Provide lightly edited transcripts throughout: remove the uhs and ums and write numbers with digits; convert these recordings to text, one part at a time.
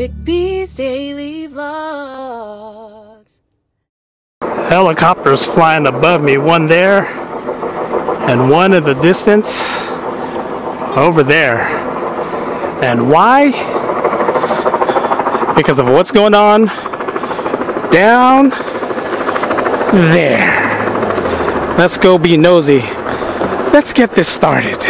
Rick B's Daily Vlogs. Helicopters flying above me, one there and one in the distance over there. And why? Because of what's going on down there. Let's go be nosy. Let's get this started.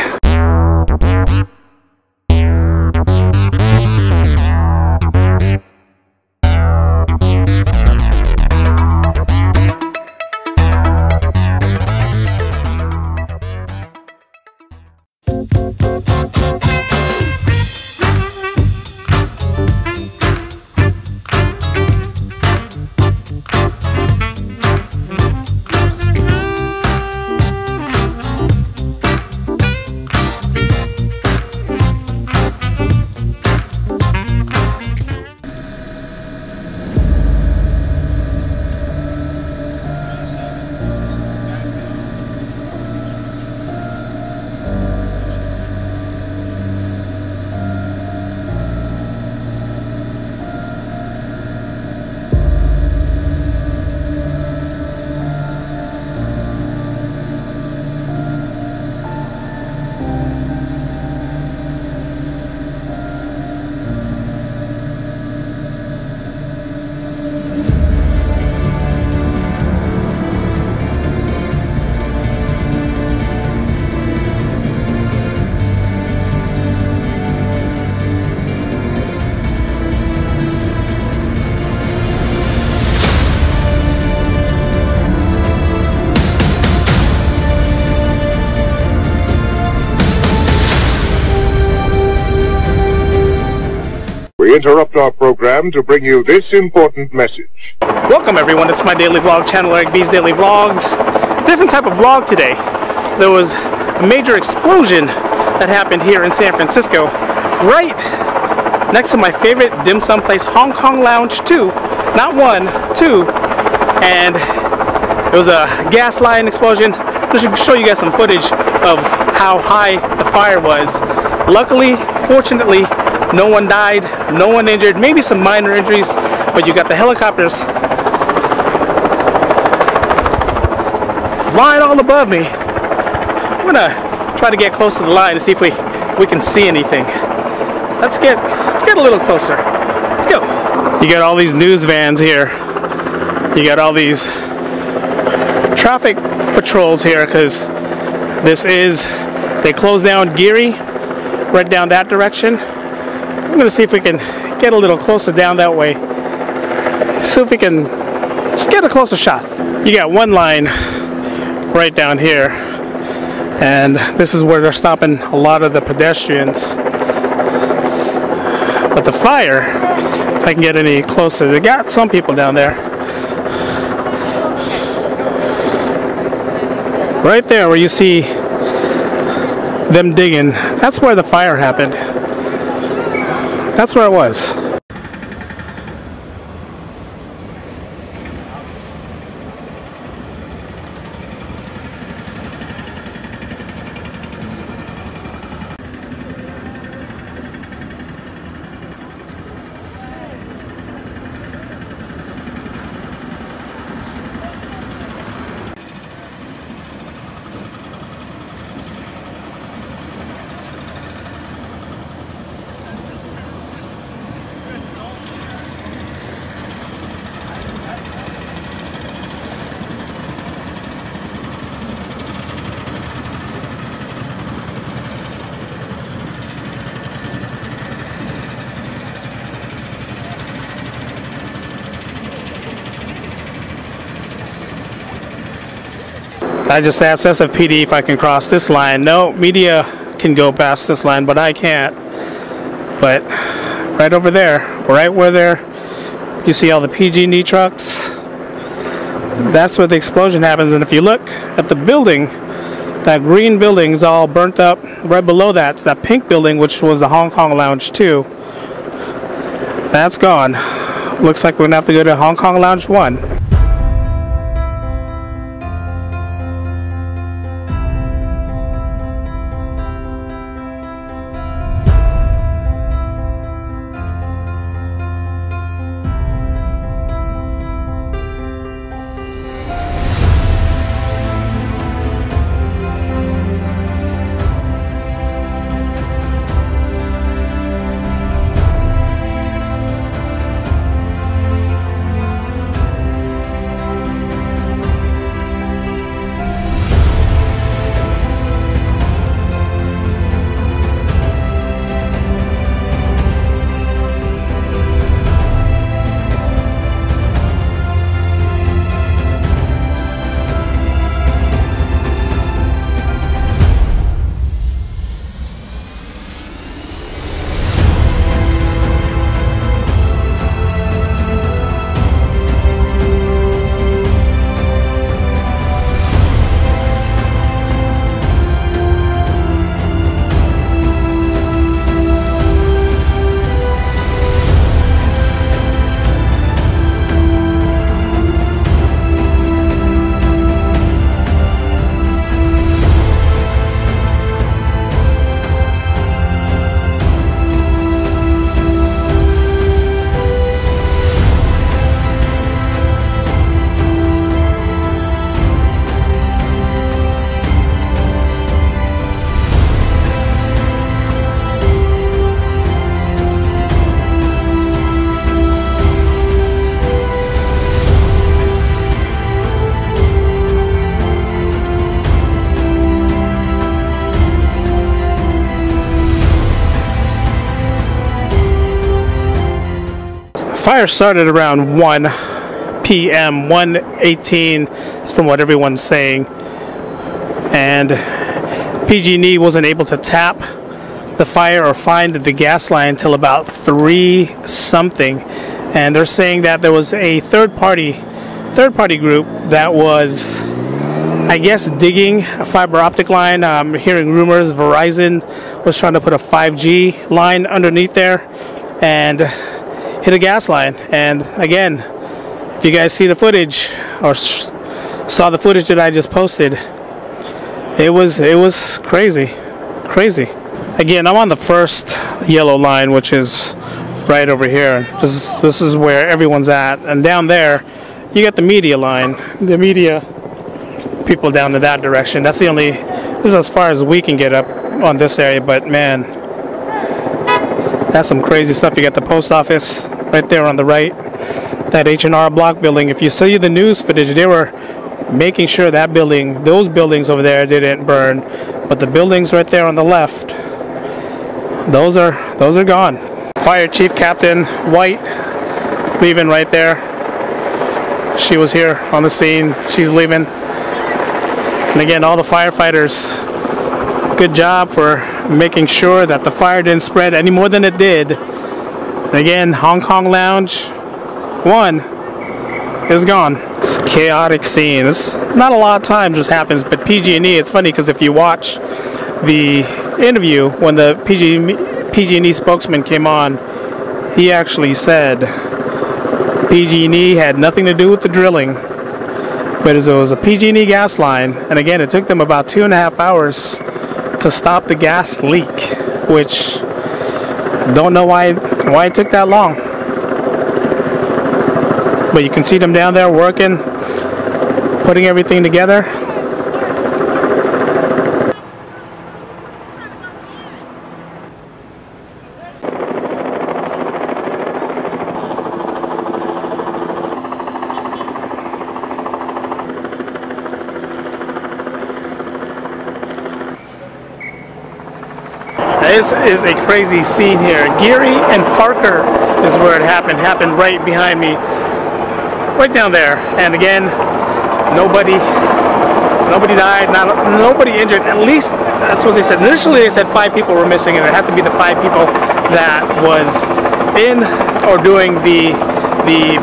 We interrupt our program to bring you this important message. Welcome everyone, it's my daily vlog channel, Eric B's Daily Vlogs. Different type of vlog today. There was a major explosion that happened here in San Francisco, right next to my favorite dim sum place, Hong Kong Lounge 2. Not 1, 2. And it was a gas line explosion. I should show you guys some footage of how high the fire was. Luckily, fortunately, no one died, no one injured, maybe some minor injuries, but you got the helicopters flying all above me. I'm gonna try to get close to the line to see if we can see anything. Let's get a little closer. Let's go. You got all these news vans here. You got all these traffic patrols here because they closed down Geary right down that direction. I'm going to see if we can get a little closer down that way. See if we can just get a closer shot. You got one line right down here, and this is where they're stopping a lot of the pedestrians. But the fire, if I can get any closer, they got some people down there. Right there where you see them digging, that's where the fire happened. That's where it was. I just asked SFFD if I can cross this line. No, media can go past this line, but I can't. But right over there, right where you see all the PG&E trucks, that's where the explosion happens. And if you look at the building, that green building is all burnt up. Right below that's that pink building, which was the Hong Kong Lounge 2. That's gone. Looks like we're gonna have to go to Hong Kong Lounge 1. Fire started around 1 p.m., 1:18 is from what everyone's saying. And PG&E wasn't able to tap the fire or find the gas line until about 3 something. And they're saying that there was a third party group that was, I guess, digging a fiber optic line. I'm hearing rumors Verizon was trying to put a 5G line underneath there and hit a gas line. And again, if you guys see the footage or saw the footage that I just posted, it was crazy. Again, I'm on the first yellow line, which is right over here. This is where everyone's at, and down there you got the media line, the media people down to that direction. This is as far as we can get up on this area, but man, that's some crazy stuff. You got the post office right there on the right, that H&R Block building. If you see the news footage, they were making sure that building, those buildings over there didn't burn, but the buildings right there on the left, those are gone. Fire Chief Captain White leaving right there. She was here on the scene. She's leaving. And again, all the firefighters, good job for making sure that the fire didn't spread any more than it did. And again, Hong Kong Lounge 1 is gone. It's a chaotic scene. It's not a lot of time just happens, but PG&E, it's funny because if you watch the interview when the PG&E spokesman came on, he actually said PG&E had nothing to do with the drilling, but it was a PG&E gas line, and again, it took them about 2.5 hours to stop the gas leak, which I don't know why it took that long. But you can see them down there working, putting everything together. This is a crazy scene here. Geary and Parker is where it happened. Happened right behind me, right down there. And again, nobody died, nobody injured. At least that's what they said. Initially, they said 5 people were missing, and it had to be the 5 people that was in or doing the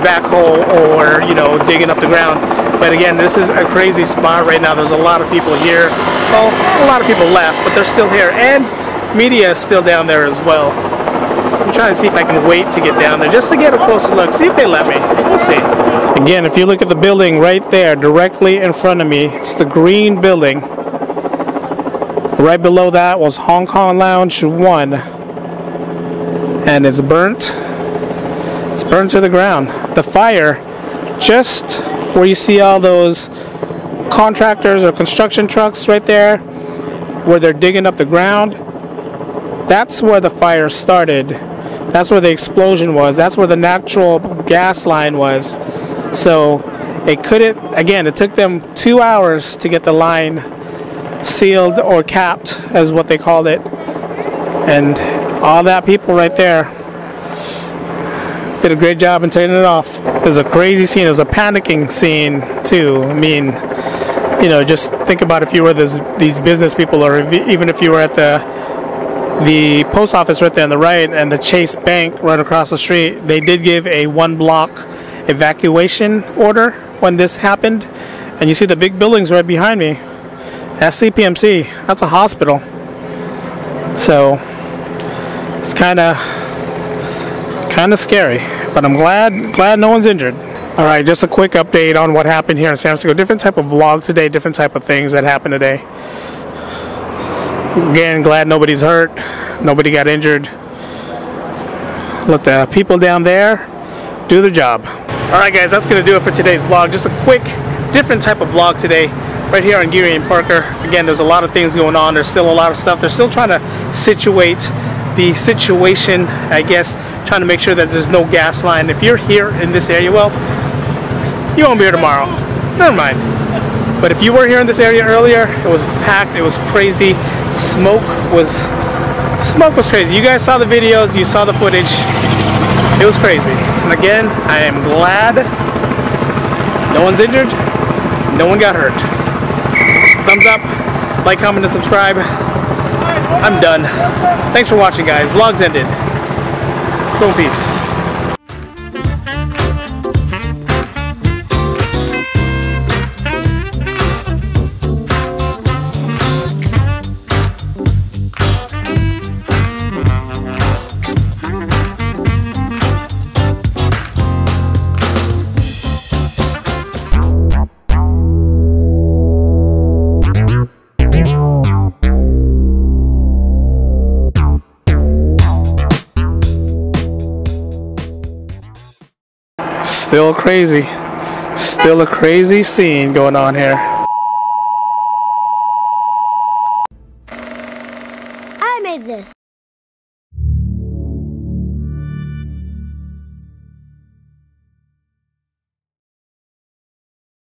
backhoe or digging up the ground. But again, this is a crazy spot right now. There's a lot of people here. Well, a lot of people left, but they're still here. And media is still down there as well. I'm trying to see if I can wait to get down there just to get a closer look. See if they let me. We'll see. Again, if you look at the building right there, directly in front of me, it's the green building. Right below that was Hong Kong Lounge 1. And it's burnt. It's burnt to the ground. The fire, just where you see all those contractors or construction trucks right there, where they're digging up the ground, that's where the fire started. That's where the explosion was. That's where the natural gas line was. So it couldn't, again, it took them 2 hours to get the line sealed or capped, as what they called it. And all that people right there did a great job in turning it off. It was a crazy scene. It was a panicking scene too. I mean, just think about if you were these business people, or even if you were at the post office right there on the right and the Chase Bank right across the street. They did give a 1-block evacuation order when this happened. And you see the big buildings right behind me. That's CPMC. That's a hospital. So it's kind of scary, but I'm glad no one's injured. All right, just a quick update on what happened here in San Francisco. Different type of vlog today, different type of things that happened today. Again, glad nobody's hurt, nobody got injured. Let the people down there do their job. Alright guys, that's going to do it for today's vlog. Just a quick, different type of vlog today, right here on Geary and Parker. Again, there's a lot of things going on. There's still a lot of stuff. They're still trying to situate the situation, I guess, trying to make sure that there's no gas line. If you're here in this area, well, you won't be here tomorrow. Never mind. But if you were here in this area earlier, it was packed, it was crazy. Smoke was crazy. You guys saw the videos, you saw the footage. It was crazy. And again, I am glad no one's injured, no one got hurt. Thumbs up, like, comment, and subscribe. I'm done. Thanks for watching, guys. Vlog's ended. Go in peace. Still crazy. Still a crazy scene going on here. I made this.